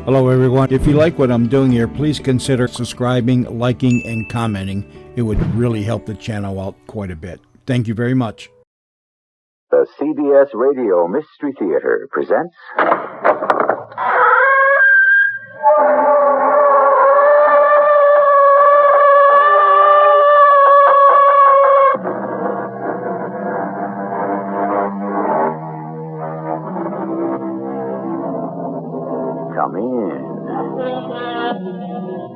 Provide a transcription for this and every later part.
Hello everyone. If you like what I'm doing here, please consider subscribing, liking, and commenting. It would really help the channel out quite a bit. Thank you very much. The CBS Radio Mystery Theater presents... Come in.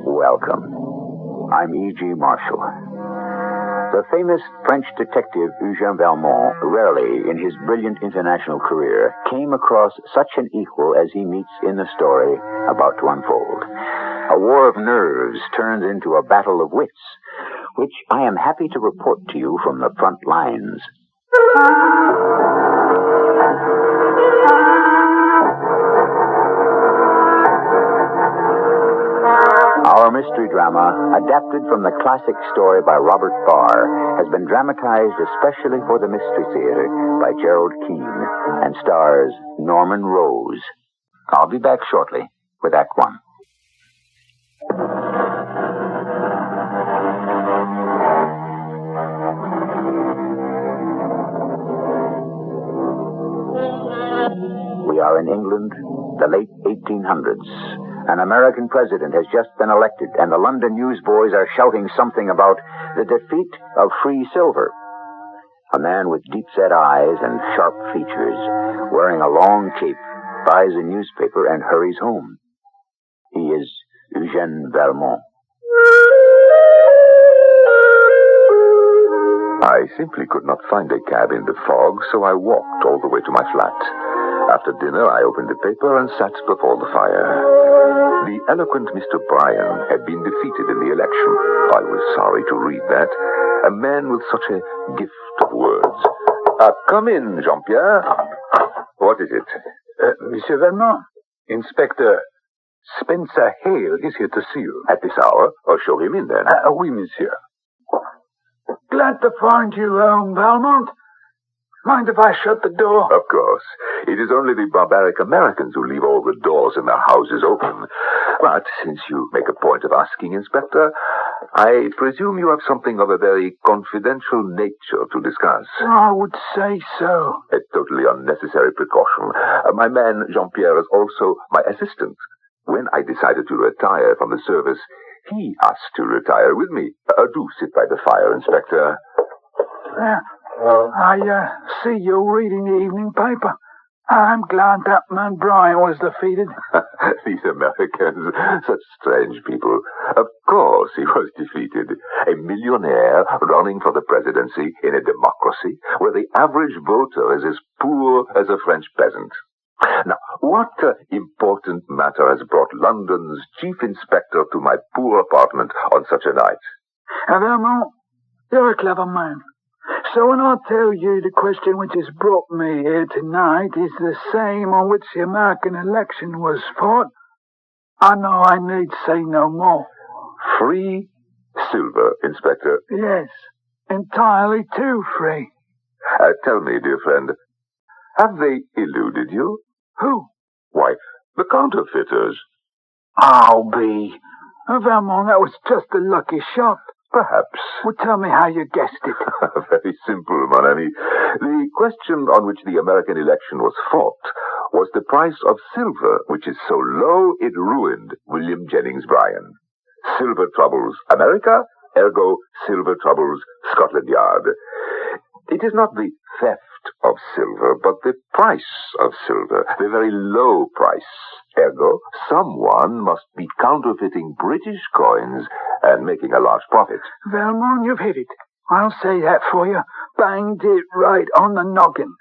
Welcome. I'm E.G. Marshall. The famous French detective Eugène Valmont rarely, in his brilliant international career, came across such an equal as he meets in the story about to unfold. A war of nerves turns into a battle of wits, which I am happy to report to you from the front lines. Our mystery drama, adapted from the classic story by Robert Barr, has been dramatized especially for the Mystery Theater by Gerald Keane and stars Norman Rose. I'll be back shortly with Act One. We are in England, the late 1800s. An American president has just been elected, and the London newsboys are shouting something about the defeat of free silver. A man with deep-set eyes and sharp features, wearing a long cape, buys a newspaper and hurries home. He is Eugène Valmont. I simply could not find a cab in the fog, so I walked all the way to my flat. After dinner, I opened the paper and sat before the fire. The eloquent Mr. Bryan had been defeated in the election. I was sorry to read that. A man with such a gift of words. Come in, Jean-Pierre. What is it? Monsieur Valmont, Inspector Spencer Hale is here to see you. At this hour? Oh, show him in then. Oui, monsieur. Glad to find you home, Valmont. Mind if I shut the door? Of course. It is only the barbaric Americans who leave all the doors in their houses open. But since you make a point of asking, Inspector, I presume you have something of a very confidential nature to discuss. I would say so. A totally unnecessary precaution. My man, Jean-Pierre, is also my assistant. When I decided to retire from the service, he asked to retire with me. Do sit by the fire, Inspector. I see you reading the evening paper. I'm glad that man Bryan was defeated. These Americans, such strange people. Of course he was defeated. A millionaire running for the presidency in a democracy where the average voter is as poor as a French peasant. Now, what important matter has brought London's chief inspector to my poor apartment on such a night? Valmont, you're a clever man. So when I tell you the question which has brought me here tonight is the same on which the American election was fought, I know I need say no more. Free silver, Inspector? Yes, entirely too free. Tell me, dear friend, have they eluded you? Who? Why, the counterfeiters. I'll be. Valmont, that was just a lucky shot. Perhaps. Well, tell me how you guessed it. Very simple, mon ami. The question on which the American election was fought was the price of silver, which is so low it ruined William Jennings Bryan. Silver troubles America, ergo silver troubles Scotland Yard. It is not the theft of silver, but the price of silver, the very low price. Ergo, someone must be counterfeiting British coins and making a large profit. Valmont, you've hit it. I'll say that for you. Banged it right on the noggin.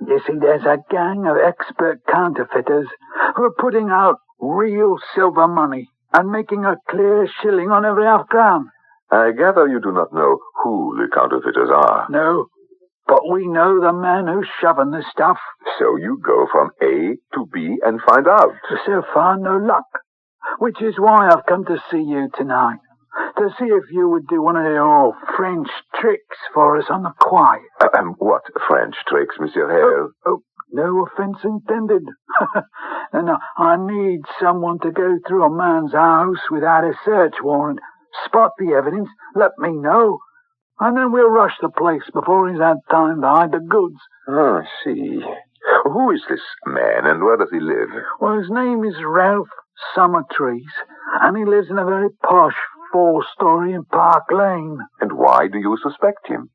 You see, there's a gang of expert counterfeiters who are putting out real silver money and making a clear shilling on every half-crown. I gather you do not know who the counterfeiters are. No, but we know the man who's shoving the stuff. So you go from A to B and find out. So far, no luck. Which is why I've come to see you tonight. To see if you would do one of your French tricks for us on the quiet. What French tricks, Monsieur Hale? Oh, no offense intended. and I need someone to go through a man's house without a search warrant, spot the evidence, let me know, and then we'll rush the place before he's had time to hide the goods. Oh, I see. Who is this man, and where does he live? Well, his name is Ralph Summertrees, and he lives in a very posh 4-story in Park Lane. And why do you suspect him?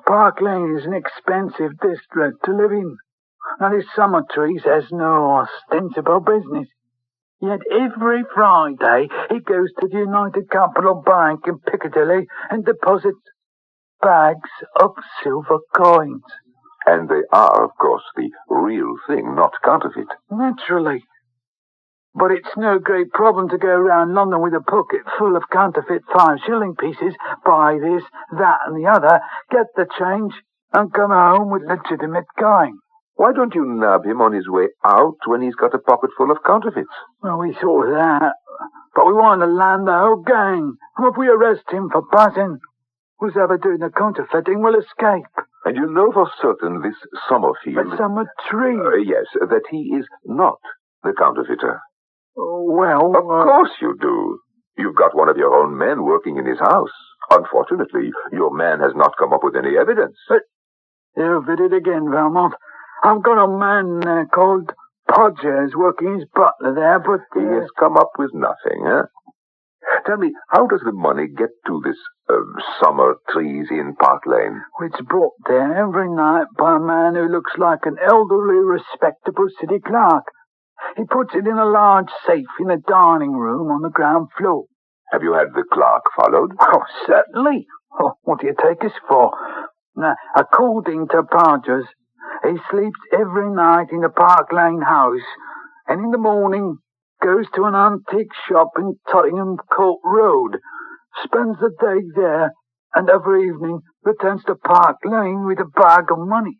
Park Lane is an expensive district to live in. Now, this Summertrees has no ostensible business. Yet every Friday he goes to the United Capital Bank in Piccadilly and deposits bags of silver coins. And they are, of course, the real thing, not counterfeit. Naturally. But it's no great problem to go around London with a pocket full of counterfeit 5-shilling pieces, buy this, that, and the other, get the change, and come home with legitimate coin. Why don't you nab him on his way out when he's got a pocket full of counterfeits? Well, we thought of that, but we want to land the whole gang. And if we arrest him for buzzing, whoever doing the counterfeiting will escape. And you know for certain this Summerfield... But Summertrees... yes, that he is not the counterfeiter. Well... Of course you do. You've got one of your own men working in his house. Unfortunately, your man has not come up with any evidence. But you've hit it again, Valmont. I've got a man there called Podgers working as butler there, but... He has come up with nothing, eh? Tell me, how does the money get to this Summertrees in Park Lane? It's brought there every night by a man who looks like an elderly, respectable city clerk. He puts it in a large safe in the dining room on the ground floor. Have you had the clerk followed? Oh, certainly. Oh, what do you take us for? Now, according to Podgers, he sleeps every night in the Park Lane house, and in the morning goes to an antique shop in Tottenham Court Road, spends the day there, and every evening returns to Park Lane with a bag of money.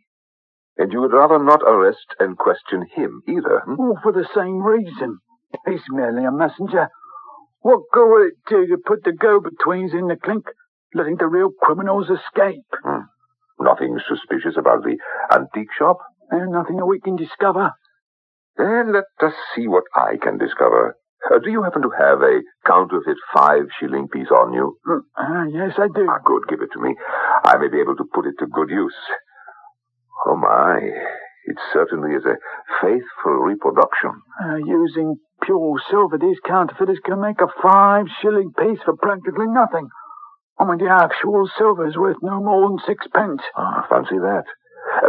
And you would rather not arrest and question him either, hmm? Oh, for the same reason. He's merely a messenger. What good will it do to put the go-betweens in the clink, letting the real criminals escape? Nothing suspicious about the antique shop? And nothing that we can discover. Then let us see what I can discover. Do you happen to have a counterfeit 5-shilling piece on you? Yes, I do. Good, give it to me. I may be able to put it to good use. Oh, my. It certainly is a faithful reproduction. Using pure silver, these counterfeiters can make a 5-shilling piece for practically nothing. I mean, the actual silver is worth no more than 6 pence. Fancy that.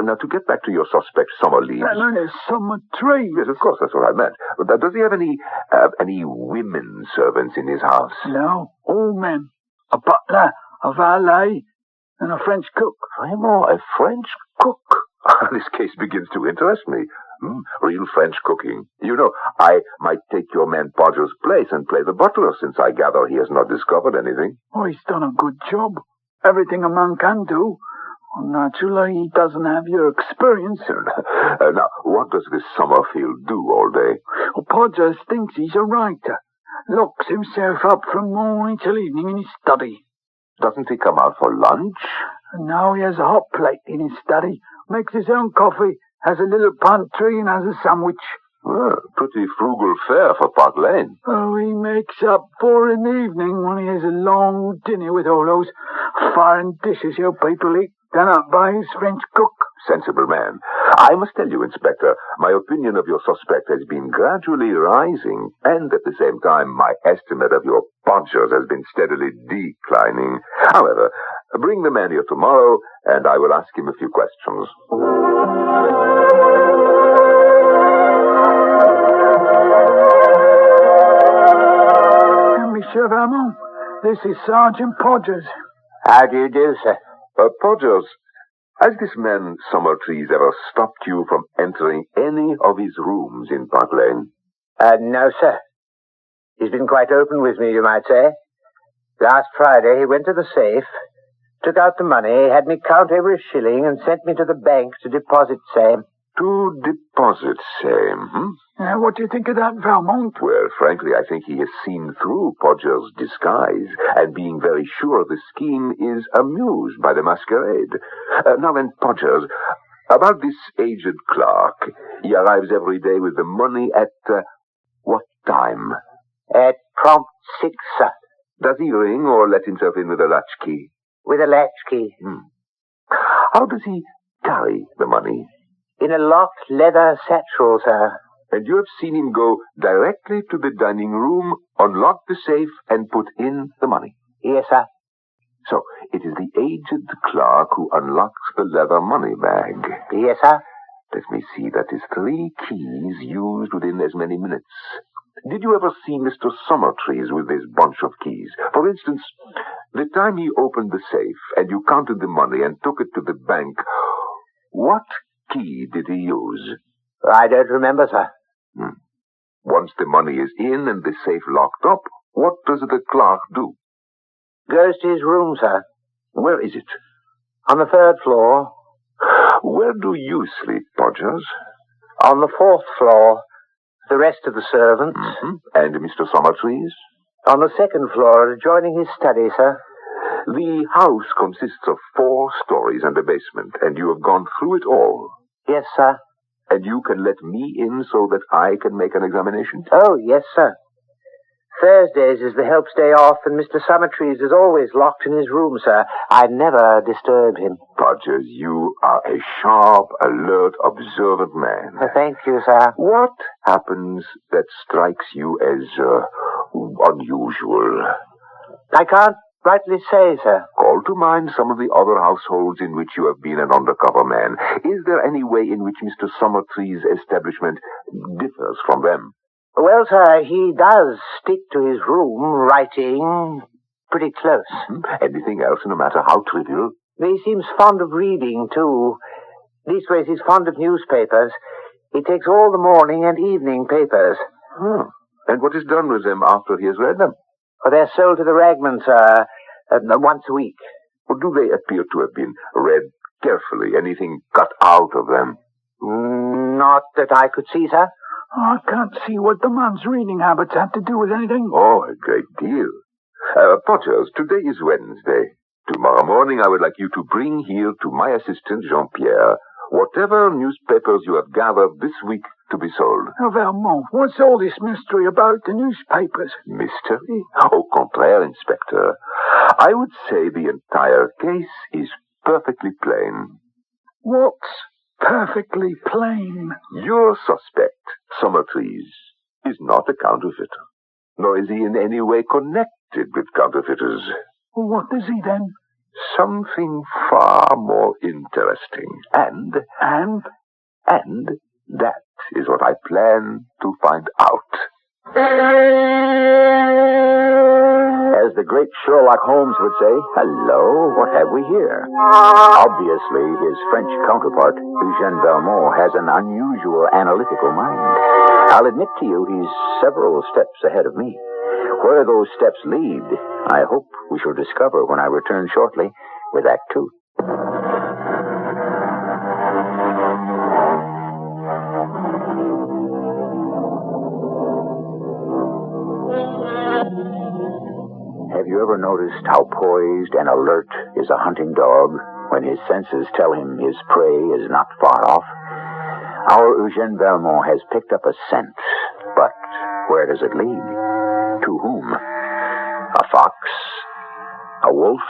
Now, to get back to your suspect, Summerleaves... No, there's Summertrees. Yes, of course, that's what I meant. But does he have any women servants in his house? No, all men. A butler, a valet, and a French cook. Vraiment, a French cook? This case begins to interest me. Real French cooking. You know, I might take your man Podger's place and play the butler, since I gather he has not discovered anything. Oh, he's done a good job. Everything a man can do. Naturally, he doesn't have your experience. Now, what does this Summerfield do all day? Well, Podgers thinks he's a writer. Locks himself up from morning till evening in his study. Doesn't he come out for lunch? And now he has a hot plate in his study, makes his own coffee, has a little pantry, and has a sandwich. Well, pretty frugal fare for Park Lane. Oh, he makes up for it in the evening when he has a long dinner with all those foreign dishes your people eat, done up by his French cook. Sensible man. I must tell you, Inspector, my opinion of your suspect has been gradually rising, and at the same time, my estimate of your Podgers has been steadily declining. However, bring the man here tomorrow, and I will ask him a few questions. Monsieur Valmont, this is Sergeant Podgers. How do you do, sir? Podgers, has this man Summertrees ever stopped you from entering any of his rooms in Park Lane? No, sir. He's been quite open with me, you might say. Last Friday, he went to the safe, took out the money, had me count every shilling, and sent me to the bank to deposit same. To deposit same, What do you think of that, Valmont? Well, frankly, I think he has seen through Podgers' disguise, and being very sure the scheme is amused by the masquerade. Now then, Podgers, about this aged clerk, He arrives every day with the money at, what time? At prompt 6, sir. Does he ring or let himself in with a latchkey? With a latchkey. How does he carry the money? In a locked leather satchel, sir. And you have seen him go directly to the dining room, unlock the safe, and put in the money. Yes, sir. So, it is the aged clerk who unlocks the leather money bag. Yes, sir. Let me see, that is 3 keys used within as many minutes. Did you ever see Mr. Summertrees with this bunch of keys? For instance, the time he opened the safe and you counted the money and took it to the bank, what key did he use? I don't remember, sir. Once the money is in and the safe locked up, what does the clerk do? Goes to his room, sir. Where is it? On the 3rd floor. Where do you sleep, Podgers? On the 4th floor. The rest of the servants. And Mr. Summertrees? On the 2nd floor, adjoining his study, sir. The house consists of 4 stories and a basement, and you have gone through it all. Yes, sir. And you can let me in so that I can make an examination? Oh, yes, sir. Thursdays is the help's day off, and Mr. Summertrees is always locked in his room, sir. I never disturb him. Podgers, you are a sharp, alert, observant man. Thank you, sir. What happens that strikes you as unusual? I can't rightly say, sir. Call to mind some of the other households in which you have been an undercover man. Is there any way in which Mr. Summertrees' establishment differs from them? Well, sir, he does stick to his room, writing pretty close. Anything else, no matter how trivial? He seems fond of reading, too. Leastways, he's fond of newspapers. He takes all the morning and evening papers. And what is done with them after he has read them? They're sold to the ragman, sir, once a week. Or do they appear to have been read carefully? Anything cut out of them? Not that I could see, sir. I can't see what the man's reading habits have to do with anything. Oh, a great deal. Podgers, today is Wednesday. Tomorrow morning I would like you to bring here to my assistant, Jean-Pierre, whatever newspapers you have gathered this week to be sold. Vermont, what's all this mystery about the newspapers? Mystery? Au contraire, Inspector. I would say the entire case is perfectly plain. What's perfectly plain? Your suspect, Summertrees, is not a counterfeiter, nor is he in any way connected with counterfeiters. What is he then? Something far more interesting. And that is what I plan to find out. As the great Sherlock Holmes would say, hello, what have we here? Obviously, his French counterpart, Eugène Valmont, has an unusual analytical mind. I'll admit to you he's several steps ahead of me. Where those steps lead, I hope we shall discover when I return shortly with Act 2. Have you ever noticed how poised and alert is a hunting dog when his senses tell him his prey is not far off? Our Eugène Valmont has picked up a scent, but where does it lead? To whom? A fox? A wolf?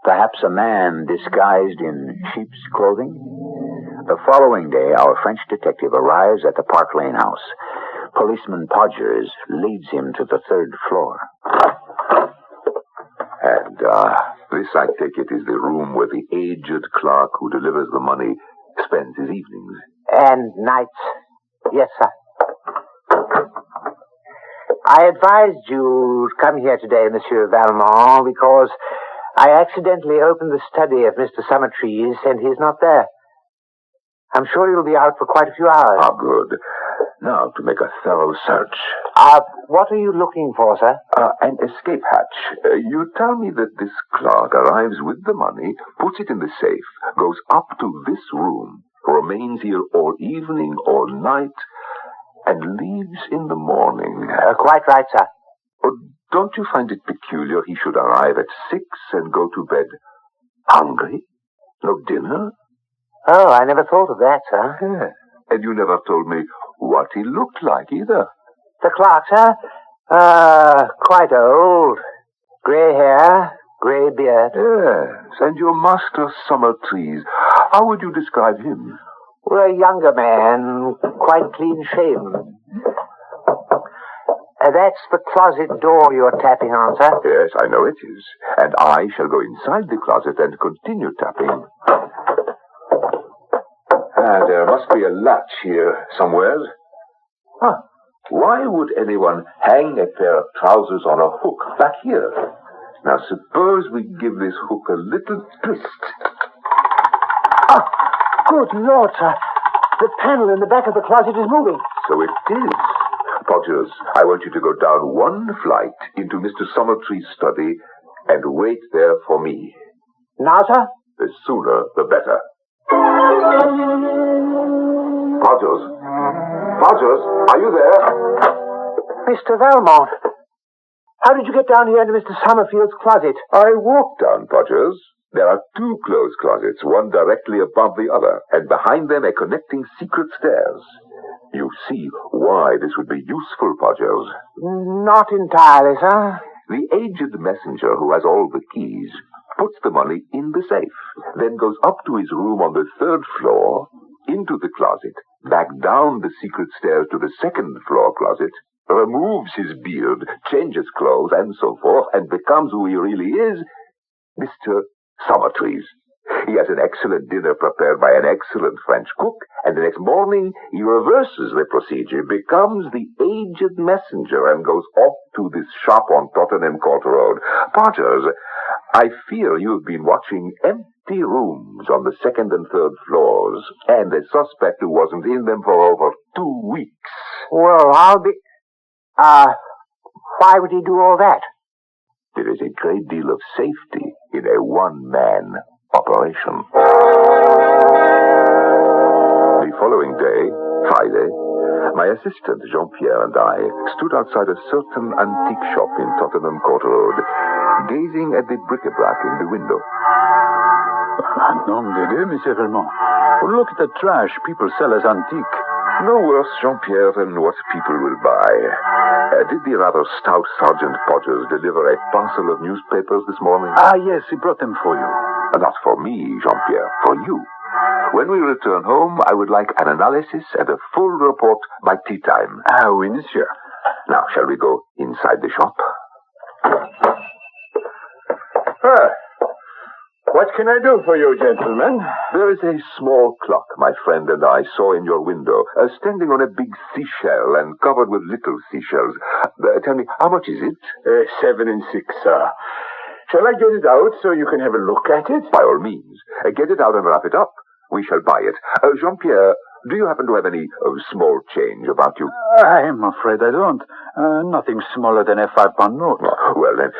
Perhaps a man disguised in sheep's clothing? The following day, our French detective arrives at the Park Lane house. Policeman Podgers leads him to the 3rd floor. And, this, I take it, is the room where the aged clerk who delivers the money spends his evenings. And nights. Yes, sir. I advised you to come here today, Monsieur Valmont, because I accidentally opened the study of Mr. Summertrees, and he's not there. I'm sure he'll be out for quite a few hours. Ah, good. Now, to make a thorough search. What are you looking for, sir? An escape hatch. You tell me that this clerk arrives with the money, puts it in the safe, goes up to this room, remains here all evening, all night, and leaves in the morning. Quite right, sir. Don't you find it peculiar he should arrive at 6 and go to bed hungry? No dinner? Oh, I never thought of that, sir. Yeah. And you never told me what he looked like either. The clock, sir? Quite old. Grey hair, grey beard. Yes, and your master Summertrees. How would you describe him? We're a younger man, quite clean-shaven. That's the closet door you're tapping on, sir. Yes, I know it is. And I shall go inside the closet and continue tapping. There must be a latch here somewhere. Huh. Why would anyone hang a pair of trousers on a hook back here? Now, suppose we give this hook a little twist. Good Lord, sir. The panel in the back of the closet is moving. So it is. Podgers, I want you to go down one flight into Mr. Summertree's study and wait there for me. Now, sir? The sooner, the better. Podgers? Podgers, are you there? Mr. Valmont. How did you get down here into Mr. Summerfield's closet? I walked down, Podgers. There are two closed closets, one directly above the other, and behind them a connecting secret stairs. You see why this would be useful, Podgers. Not entirely, sir. The aged messenger who has all the keys puts the money in the safe, then goes up to his room on the 3rd floor, into the closet, back down the secret stairs to the 2nd floor closet, removes his beard, changes clothes, and so forth, and becomes who he really is, Mr. Summertrees. He has an excellent dinner prepared by an excellent French cook, and the next morning he reverses the procedure, becomes the aged messenger, and goes off to this shop on Tottenham Court Road. Podgers, I fear you've been watching empty rooms on the 2nd and 3rd floors, and the suspect who wasn't in them for over 2 weeks. Well, I'll be... why would he do all that? There is a great deal of safety in a one-man operation. The following day, Friday, my assistant Jean-Pierre and I stood outside a certain antique shop in Tottenham Court Road, gazing at the bric-a-brac in the window. Nom de Dieu, Monsieur Valmont. Look at the trash people sell as antique. No worse, Jean-Pierre, than what people will buy. Did the rather stout Sergeant Podgers deliver a parcel of newspapers this morning? Yes, he brought them for you. Not for me, Jean-Pierre, for you. When we return home, I would like an analysis and a full report by tea time. Oui, monsieur. Now, shall we go inside the shop? What can I do for you, gentlemen? There is a small clock my friend and I saw in your window, standing on a big seashell and covered with little seashells. Tell me, how much is it? 7 and 6, sir. Shall I get it out so you can have a look at it? By all means. Get it out and wrap it up. We shall buy it. Jean-Pierre, do you happen to have any small change about you? I'm afraid I don't. Nothing smaller than a 5-pound note. Oh, well, then,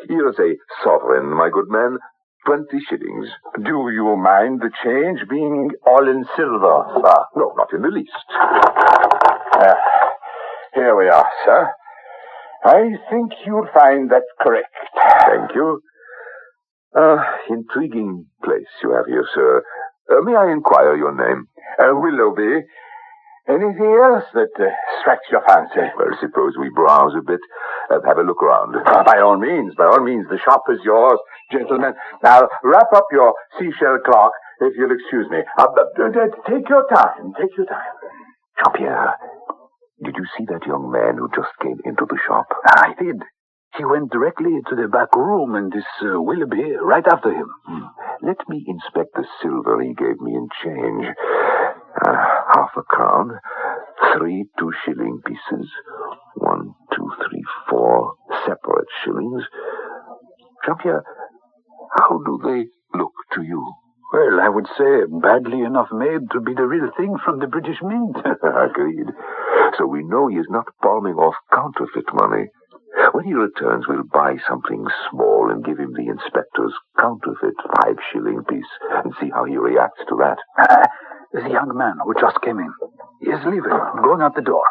here's a sovereign, my good man. 20 shillings. Do you mind the change being all in silver, sir? No, not in the least. Here we are, sir. I think you'll find that correct. Thank you. Intriguing place you have here, sir. May I inquire your name? Willoughby. Anything else that strikes your fancy? Well, suppose we browse a bit, have a look around. By all means. The shop is yours, gentlemen. Now, wrap up your seashell clock, if you'll excuse me. Take your time. Jean-Pierre, did you see that young man who just came into the shop? I did. He went directly to the back room, and this Willoughby right after him. Let me inspect the silver he gave me in change. Half a crown, 3 2-shilling pieces, 1, 2, 3, 4 separate shillings. Jean-Pierre, how do they look to you? Well, I would say badly enough made to be the real thing from the British Mint. Agreed. So we know he is not palming off counterfeit money. When he returns, we'll buy something small and give him the inspector's counterfeit 5-shilling piece and see how he reacts to that. There's a young man who just came in. He is leaving, going out the door.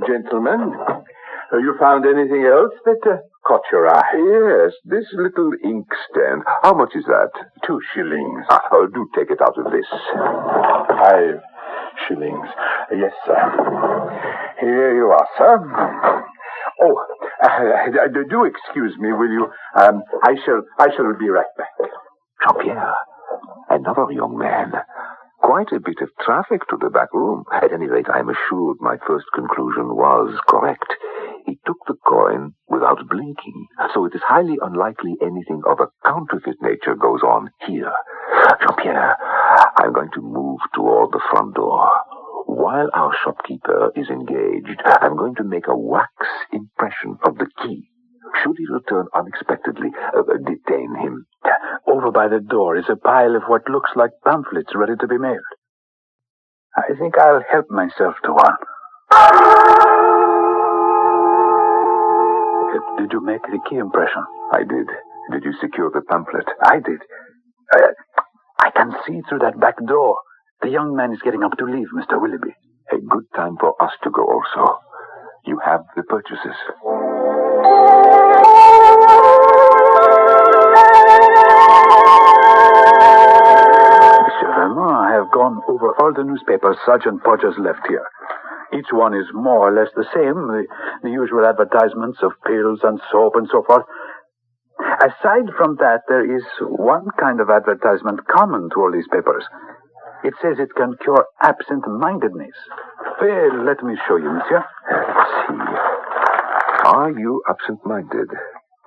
Gentlemen, you found anything else that caught your eye? Yes, this little inkstand. How much is that? 2 shillings. Do take it out of this. I've shillings. Yes, sir. Here you are, sir. Oh, do excuse me, will you? I shall be right back. Jean-Pierre, another young man. Quite a bit of traffic to the back room. At any rate, I am assured my first conclusion was correct. He took the coin without blinking, so it is highly unlikely anything of a counterfeit nature goes on here. Jean-Pierre, I'm going to move toward the front door. While our shopkeeper is engaged, I'm going to make a wax impression of the key. Should he return unexpectedly, detain him. Over by the door is a pile of what looks like pamphlets ready to be mailed. I think I'll help myself to one. Did you make the key impression? I did. Did you secure the pamphlet? I did. I can see through that back door. The young man is getting up to leave, Mr. Willoughby. A good time for us to go also. You have the purchases. Monsieur Valmont, I have gone over all the newspapers Sergeant Podgers left here. Each one is more or less the same, the usual advertisements of pills and soap and so forth. Aside from that, there is one kind of advertisement common to all these papers. It says it can cure absent-mindedness. Well, let me show you, monsieur. Let's see. Are you absent-minded?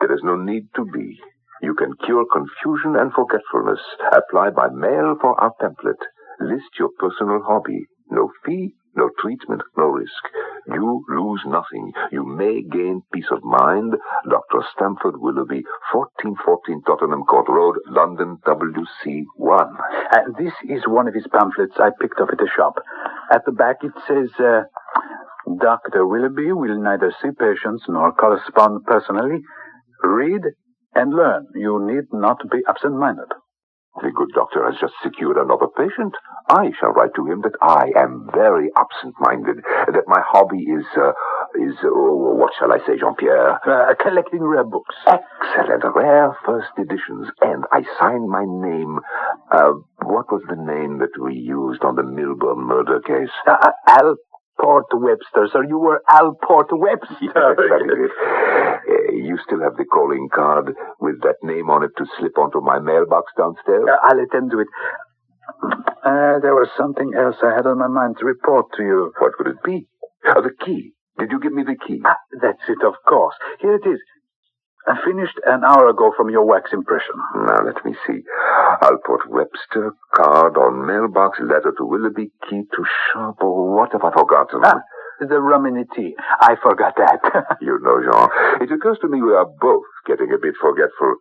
There is no need to be. You can cure confusion and forgetfulness. Apply by mail for our pamphlet. List your personal hobby. No fee, no treatment, no risk. You lose nothing. You may gain peace of mind. Dr. Stamford Willoughby, 1414 Tottenham Court Road, London, WC1. This is one of his pamphlets I picked up at the shop. At the back it says, Dr. Willoughby will neither see patients nor correspond personally. Read and learn. You need not be absent-minded. The good doctor has just secured another patient. I shall write to him that I am very absent-minded, that my hobby is what shall I say, Jean-Pierre? Collecting rare books. Excellent, rare first editions. And I sign my name. What was the name that we used on the Milburn murder case? Alport Webster, sir. You were Alport Webster. You still have the calling card with that name on it to slip onto my mailbox downstairs? I'll attend to it. There was something else I had on my mind to report to you. What would it be? The key. Did you give me the key? That's it, of course. Here it is. I finished an hour ago from your wax impression. Now, let me see. Alport Webster, card on mailbox, letter to Willoughby, key to shop. Oh, what have I forgotten? The rum in the tea. I forgot that. You know, Jean, it occurs to me we are both getting a bit forgetful.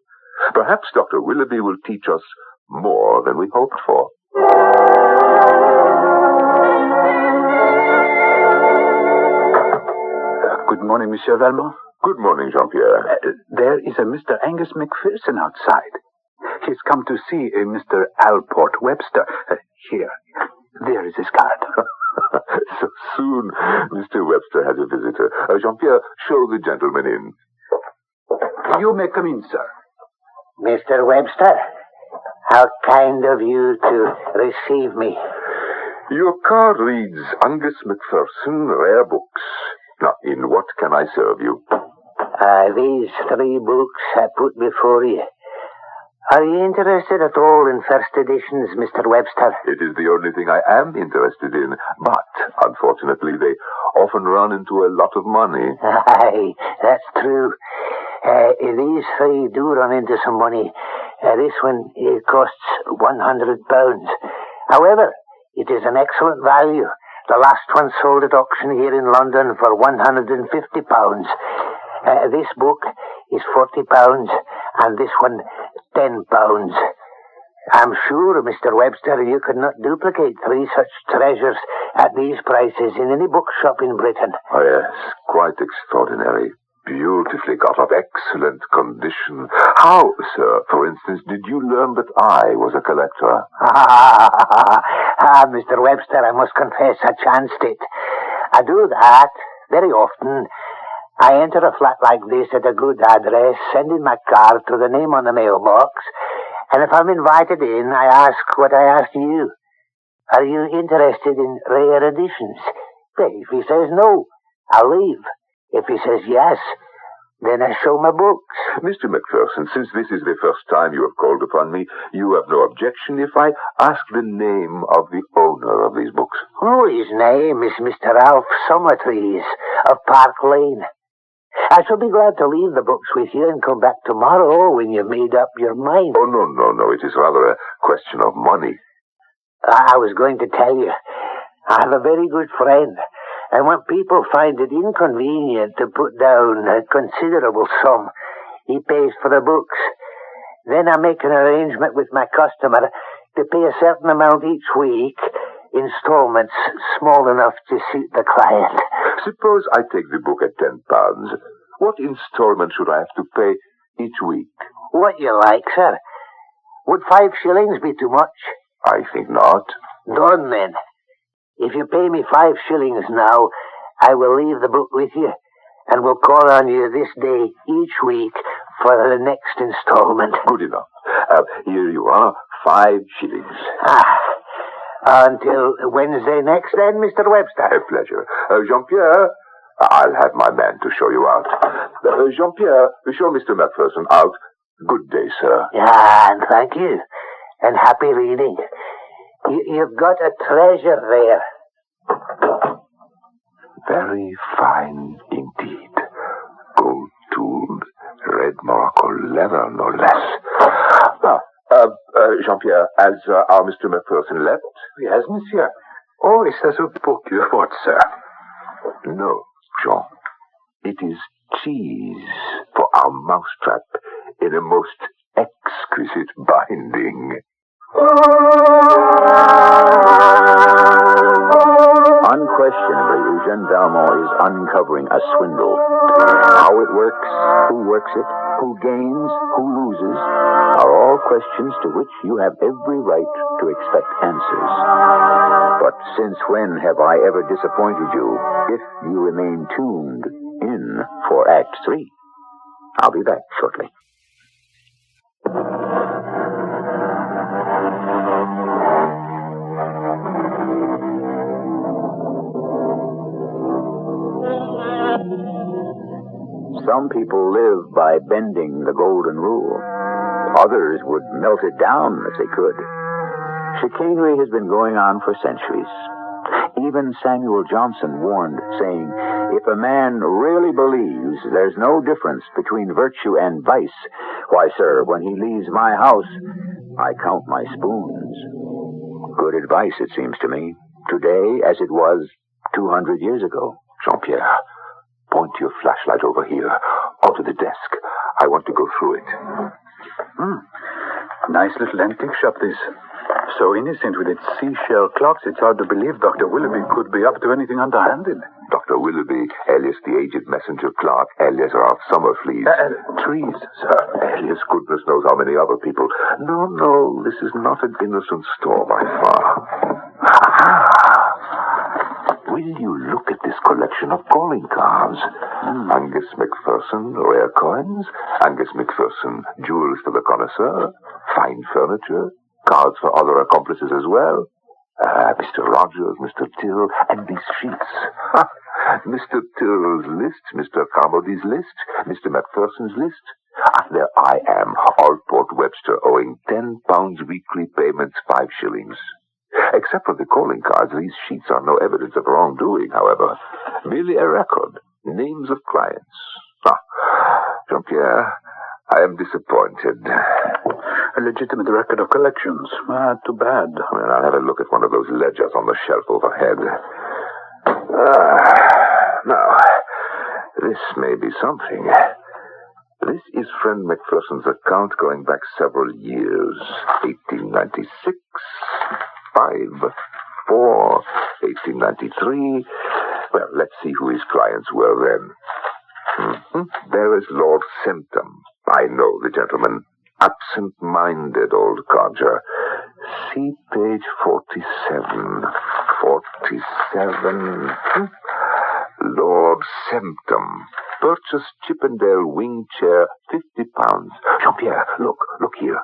Perhaps Dr. Willoughby will teach us more than we hoped for. Good morning, Monsieur Valmont. Good morning, Jean-Pierre. There is a Mr. Angus McPherson outside. He's come to see Mr. Alport Webster. Here. There is his card. So soon, Mr. Webster has a visitor. Jean-Pierre, show the gentleman in. You may come in, sir. Mr. Webster, how kind of you to receive me. Your card reads Angus McPherson, Rare Books. Now, in what can I serve you? These 3 books I put before you. Are you interested at all in first editions, Mr. Webster? It is the only thing I am interested in, but, unfortunately, they often run into a lot of money. Aye, that's true. These 3 do run into some money. This one costs £100. However, it is an excellent value. The last one sold at auction here in London for £150. This book is £40, and this one £10. I'm sure, Mr. Webster, you could not duplicate 3 such treasures at these prices in any bookshop in Britain. Oh, yes, quite extraordinary. Beautifully got up, excellent condition. How, sir, for instance, did you learn that I was a collector? Mr. Webster, I must confess I chanced it. I do that very often. I enter a flat like this at a good address, send in my card to the name on the mailbox, and if I'm invited in, I ask what I asked you. Are you interested in rare editions? Well, if he says no, I'll leave. If he says yes, then I show my books. Mr. McPherson, since this is the first time you have called upon me, you have no objection if I ask the name of the owner of these books. Oh, his name is Mr. Alf Summertrees of Park Lane. I shall be glad to leave the books with you and come back tomorrow when you've made up your mind. Oh, no. It is rather a question of money. I was going to tell you, I have a very good friend, and when people find it inconvenient to put down a considerable sum, he pays for the books. Then I make an arrangement with my customer to pay a certain amount each week, installments small enough to suit the client. Suppose I take the book at £10. What installment should I have to pay each week? What you like, sir. Would 5 shillings be too much? I think not. Done, then. If you pay me 5 shillings now, I will leave the book with you, and will call on you this day each week for the next installment. Good enough. Here you are, 5 shillings. Until Wednesday next, then, Mr. Webster. A pleasure. Jean-Pierre, I'll have my man to show you out. Jean-Pierre, show Mr. Macpherson out. Good day, sir. Yeah, and thank you. And happy reading. You've got a treasure there. Very fine indeed. Gold-tooled, red Morocco leather, no less. Jean-Pierre, has our Mr. Macpherson left? Yes, monsieur. Oh, is that a book you bought, sir? No, Jean. It is cheese for our mousetrap in a most exquisite binding. Unquestionably, Eugene Valmont is uncovering a swindle. How it works it, who gains, who loses, are all questions to which you have every right to expect answers. But since when have I ever disappointed you if you remain tuned in for Act 3? I'll be back shortly. Some people live by bending the golden rule. Others would melt it down if they could. Chicanery has been going on for centuries. Even Samuel Johnson warned, saying, if a man really believes there's no difference between virtue and vice, why, sir, when he leaves my house, I count my spoons. Good advice, it seems to me, today as it was 200 years ago. Jean-Pierre, point your flashlight over here, onto the desk. I want to go through it. Nice little antique shop, this. So innocent with its seashell clocks, it's hard to believe Dr. Willoughby could be up to anything underhanded. Dr. Willoughby, alias the aged messenger clerk, alias our Summerfleas. Trees, sir. Alias goodness knows how many other people. No, this is not an innocent store by far. Will you look at this collection of calling cards? Angus McPherson, rare coins. Angus McPherson, jewels for the connoisseur. Fine furniture. Cards for other accomplices as well. Mr. Rogers, Mr. Till, and these sheets. Mr. Till's list, Mr. Carmody's list, Mr. McPherson's list. There I am, Allport Webster, owing £10 weekly payments, 5 shillings. Except for the calling cards, these sheets are no evidence of wrongdoing, however. Merely a record. Names of clients. Jean-Pierre, I am disappointed. A legitimate record of collections. Too bad. Well, I'll have a look at one of those ledgers on the shelf overhead. Now, this may be something. This is friend McPherson's account going back several years. 1896, 5, 4, 1893. Well, let's see who his clients were then. There is Lord Symptom. I know the gentleman. Absent-minded old codger. See page 47. 47. Lord Symptom. Purchased Chippendale wing chair, £50. Jean-Pierre, look here.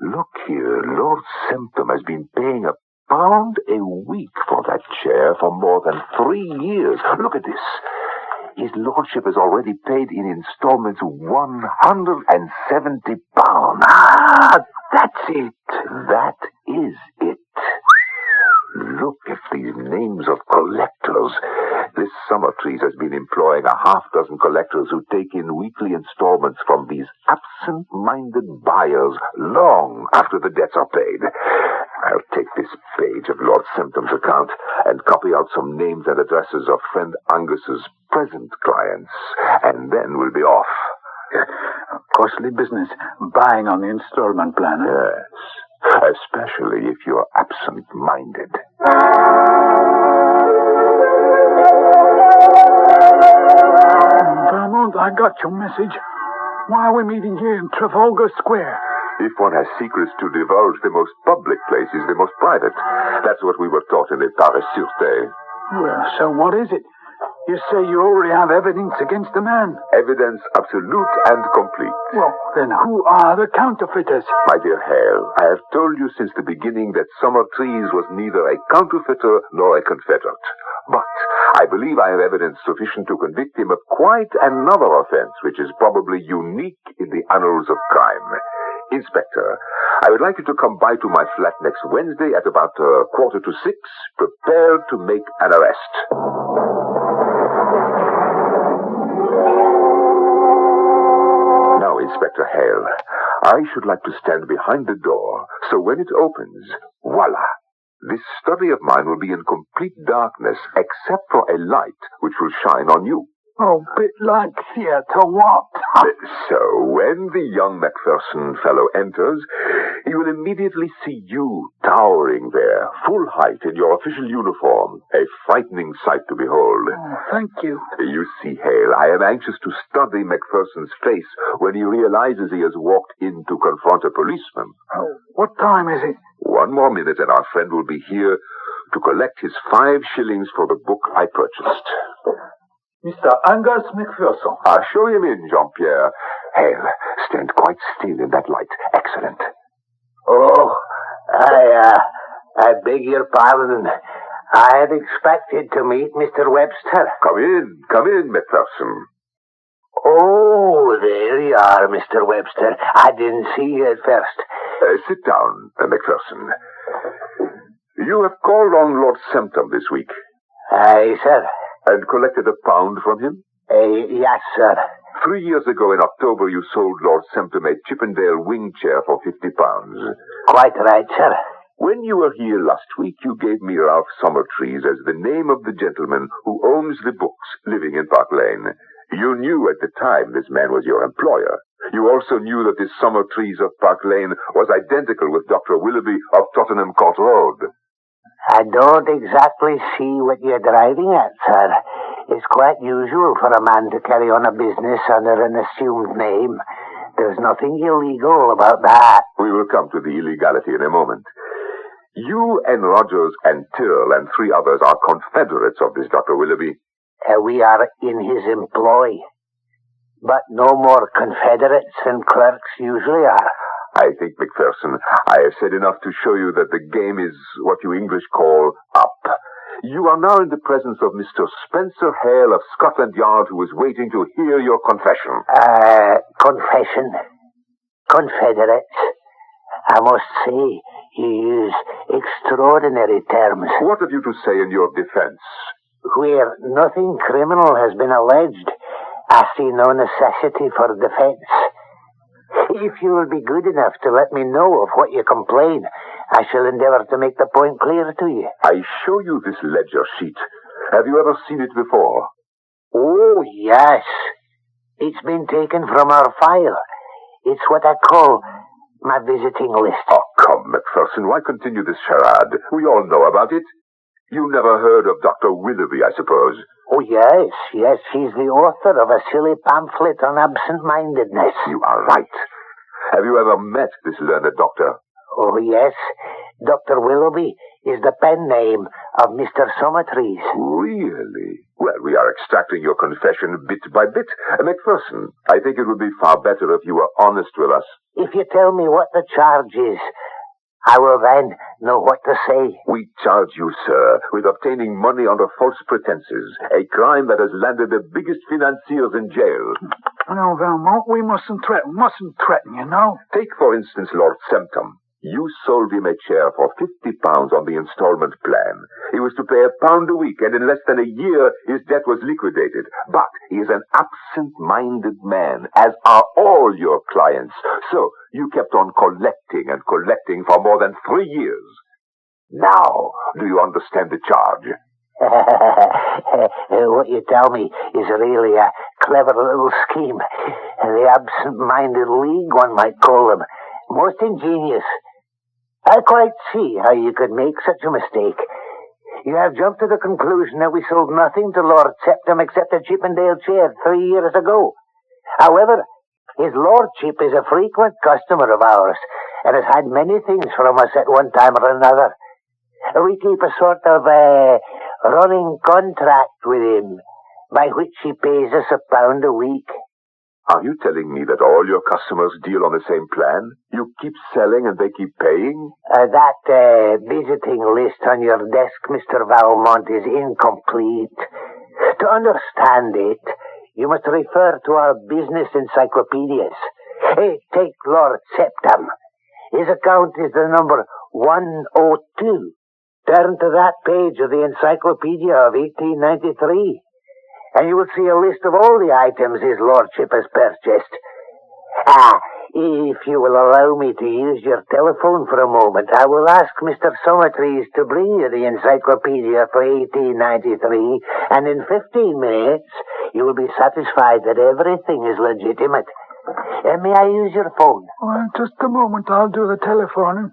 Look here. Lord Symptom has been paying a £1 a week for that chair for more than 3 years. Look at this. His lordship has already paid in installments £170. Ah, that's it. That is it. Look at these names of collectors. This Summertrees has been employing a half-dozen collectors who take in weekly installments from these absent-minded buyers long after the debts are paid. I'll take this page of Lord Semptom's account and copy out some names and addresses of friend Angus's present clients, and then we'll be off. Costly business, buying on the installment plan. Yes, especially if you're absent-minded. Vermont, I got your message. Why are we meeting here in Trafalgar Square? If one has secrets to divulge, the most public place is the most private. That's what we were taught in the Paris Sûreté. Well, so what is it? You say you already have evidence against the man. Evidence absolute and complete. Well, then who are the counterfeiters? My dear Hale, I have told you since the beginning that Summertrees was neither a counterfeiter nor a confederate. But I believe I have evidence sufficient to convict him of quite another offense, which is probably unique in the annals of crime. Inspector, I would like you to come by to my flat next Wednesday at about 5:45, prepared to make an arrest. Now, Inspector Hale, I should like to stand behind the door, so when it opens, voila! This study of mine will be in complete darkness, except for a light which will shine on you. Oh, bit like theatre, what? So, when the young Macpherson fellow enters, he will immediately see you towering there, full height in your official uniform, a frightening sight to behold. Oh, thank you. You see, Hale, I am anxious to study Macpherson's face when he realizes he has walked in to confront a policeman. Oh, what time is it? 1 more minute and our friend will be here to collect his 5 shillings for the book I purchased. Mr. Angus Macpherson. Show him in, Jean-Pierre. Hale, stand quite still in that light. Excellent. Oh, I beg your pardon. I had expected to meet Mr. Webster. Come in, Macpherson. Oh, there you are, Mr. Webster. I didn't see you at first. Sit down, Macpherson. You have called on Lord Semptom this week. Aye, sir. And collected £1 from him? Yes, sir. 3 years ago in October, you sold Lord Semptom a Chippendale wing chair for £50. Quite right, sir. When you were here last week, you gave me Ralph Summertrees as the name of the gentleman who owns the books living in Park Lane. You knew at the time this man was your employer. You also knew that this Summertrees of Park Lane was identical with Dr. Willoughby of Tottenham Court Road. I don't exactly see what you're driving at, sir. It's quite usual for a man to carry on a business under an assumed name. There's nothing illegal about that. We will come to the illegality in a moment. You and Rogers and Tyrrell and 3 others are confederates of this Dr. Willoughby. We are in his employ. But no more confederates than clerks usually are. I think, Macpherson, I have said enough to show you that the game is what you English call up. You are now in the presence of Mr. Spencer Hale of Scotland Yard, who is waiting to hear your confession. Confession? Confederates? I must say, you use extraordinary terms. What have you to say in your defense? Where nothing criminal has been alleged, I see no necessity for defense. If you will be good enough to let me know of what you complain, I shall endeavor to make the point clear to you. I show you this ledger sheet. Have you ever seen it before? Oh, yes. It's been taken from our file. It's what I call my visiting list. Oh, come, Macpherson, why continue this charade? We all know about it. You never heard of Dr. Willoughby, I suppose. Oh, yes. He's the author of a silly pamphlet on absent-mindedness. You are right. Have you ever met this learned doctor? Oh, yes. Dr. Willoughby is the pen name of Mr. Summertrees. Really? Well, we are extracting your confession bit by bit. Macpherson, I think it would be far better if you were honest with us. If you tell me what the charge is, I will then know what to say. We charge you, sir, with obtaining money under false pretenses, a crime that has landed the biggest financiers in jail. No, Valmont, we mustn't threaten, you know. Take, for instance, Lord Semptom. You sold him a chair for £50 on the installment plan. He was to pay £1 a week, and in less than a year, his debt was liquidated. But he is an absent-minded man, as are all your clients. So you kept on collecting and collecting for more than 3 years. Now, do you understand the charge? What you tell me is really a clever little scheme. The absent-minded league, one might call them. Most ingenious. I quite see how you could make such a mistake. You have jumped to the conclusion that we sold nothing to Lord Septum except a Chippendale chair 3 years ago. However, his lordship is a frequent customer of ours and has had many things from us at one time or another. We keep a sort of running contract with him, by which he pays us £1 a week. Are you telling me that all your customers deal on the same plan? You keep selling and they keep paying? That visiting list on your desk, Mr. Valmont, is incomplete. To understand it, you must refer to our business encyclopedias. Take Lord Septum. His account is the number 102. Turn to that page of the Encyclopedia of 1893. And you will see a list of all the items his lordship has purchased. If you will allow me to use your telephone for a moment, I will ask Mr. Summertrees to bring you the encyclopedia for 1893, and in 15 minutes you will be satisfied that everything is legitimate. May I use your phone? Well, just a moment, I'll do the telephoning.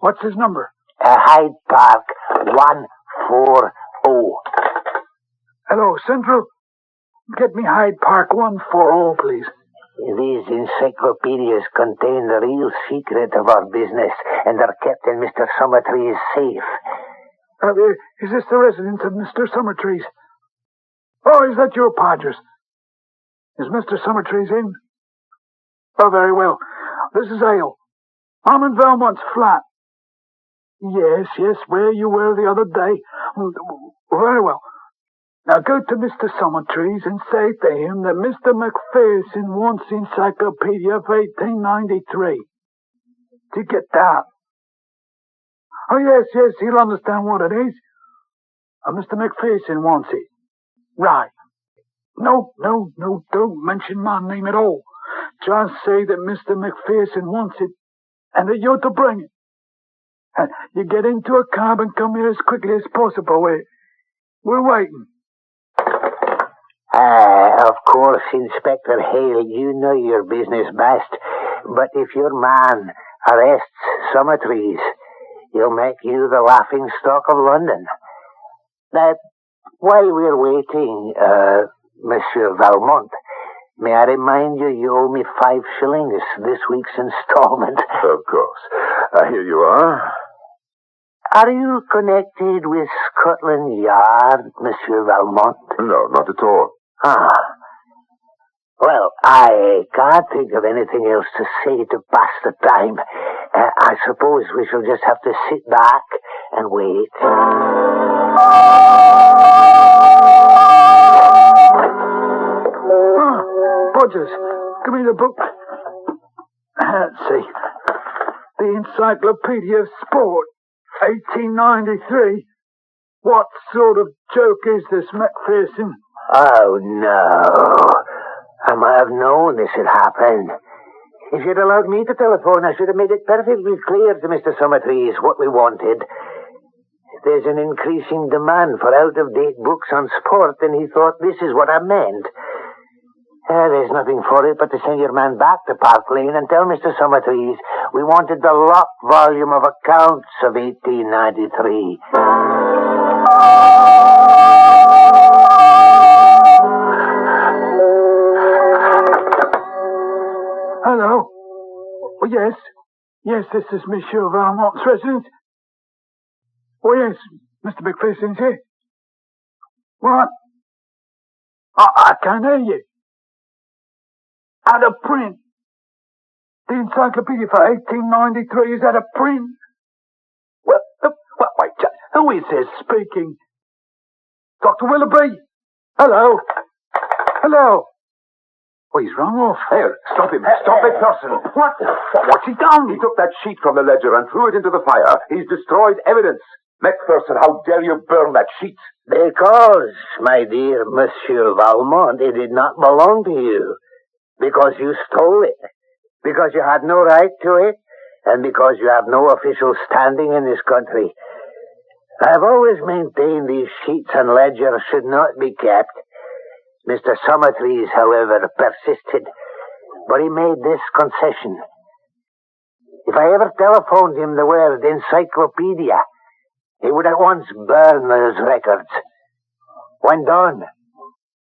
What's his number? Hyde Park 140. Hello, Central. Get me Hyde Park 140, please. These encyclopedias contain the real secret of our business and are kept in Mr. Summertrees' safe. Is this the residence of Mr. Summertrees? Oh, is that your Podgers? Is Mr. Summertrees in? Oh, very well. This is Ale. I'm in Valmont's flat. Yes, where you were the other day. Very well. Now go to Mr. Summertrees and say to him that Mr. McPherson wants the encyclopedia of 1893. Do you get that? Oh, yes, he'll understand what it is. Mr. McPherson wants it. Right. No, don't mention my name at all. Just say that Mr. McPherson wants it and that you're to bring it. And you get into a cab and come here as quickly as possible. We're waiting. Of course, Inspector Hale, you know your business best. But if your man arrests Summertrees, he'll make you the laughing stock of London. While we're waiting, Monsieur Valmont, may I remind you, you owe me 5 shillings this week's installment. Of course. Here you are. Are you connected with Scotland Yard, Monsieur Valmont? No, not at all. Well, I can't think of anything else to say to pass the time. I suppose we shall just have to sit back and wait. Podgers, give me the book. Let's see. The Encyclopedia of Sport, 1893. What sort of joke is this, McPherson? Oh, no. I might have known this had happened. If you'd allowed me to telephone, I should have made it perfectly clear to Mr. Summertrees what we wanted. There's an increasing demand for out-of-date books on sport, and he thought this is what I meant. There's nothing for it but to send your man back to Park Lane and tell Mr. Summertrees we wanted the locked volume of accounts of 1893. Hello? Oh, yes. Yes, this is Monsieur Valmont's residence. Oh, yes, Mr. McPherson's here. What? I can't hear you. Out of print. The encyclopedia for 1893 is out of print. Well, wait, who is this speaking? Dr. Willoughby? Hello? Hello? Oh, he's rung off. Here, stop him. Stop it, person. What's he done? He took that sheet from the ledger and threw it into the fire. He's destroyed evidence. Macpherson, how dare you burn that sheet? Because, my dear Monsieur Valmont, it did not belong to you. Because you stole it. Because you had no right to it. And because you have no official standing in this country. I have always maintained these sheets and ledgers should not be kept. Mr. Summertrees, however, persisted. But he made this concession. If I ever telephoned him the word encyclopedia, he would at once burn those records. When done,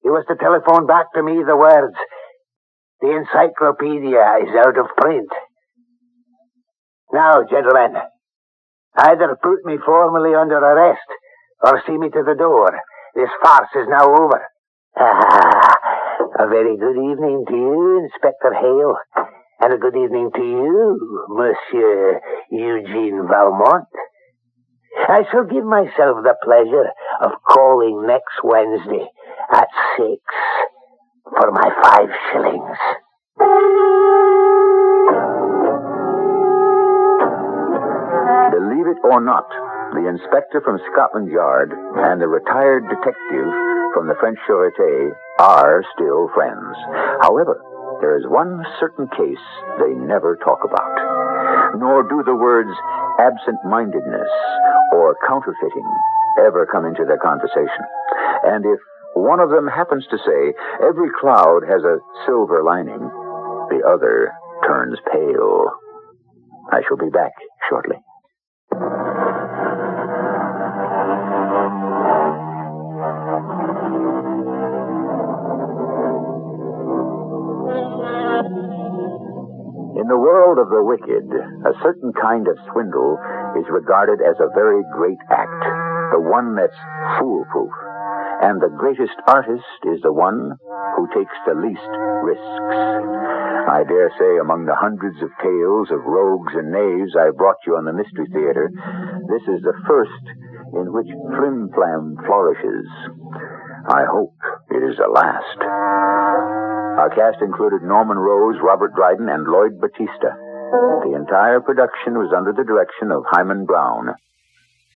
he was to telephone back to me the words, "The encyclopedia is out of print." Now, gentlemen, either put me formally under arrest or see me to the door. This farce is now over. A very good evening to you, Inspector Hale, and a good evening to you, Monsieur Eugene Valmont. I shall give myself the pleasure of calling next Wednesday at 6 for my 5 shillings. Believe it or not, the inspector from Scotland Yard and the retired detective from the French Sûreté are still friends. However, there is one certain case they never talk about. Nor do the words absent-mindedness or counterfeiting ever come into their conversation. And if one of them happens to say, every cloud has a silver lining, the other turns pale. I shall be back shortly. In the world of the wicked, a certain kind of swindle is regarded as a very great act, the one that's foolproof. And the greatest artist is the one who takes the least risks. I dare say among the hundreds of tales of rogues and knaves I brought you on the Mystery Theater, this is the first in which flim-flam flourishes. I hope it is the last. Our cast included Norman Rose, Robert Dryden, and Lloyd Battista. The entire production was under the direction of Hyman Brown.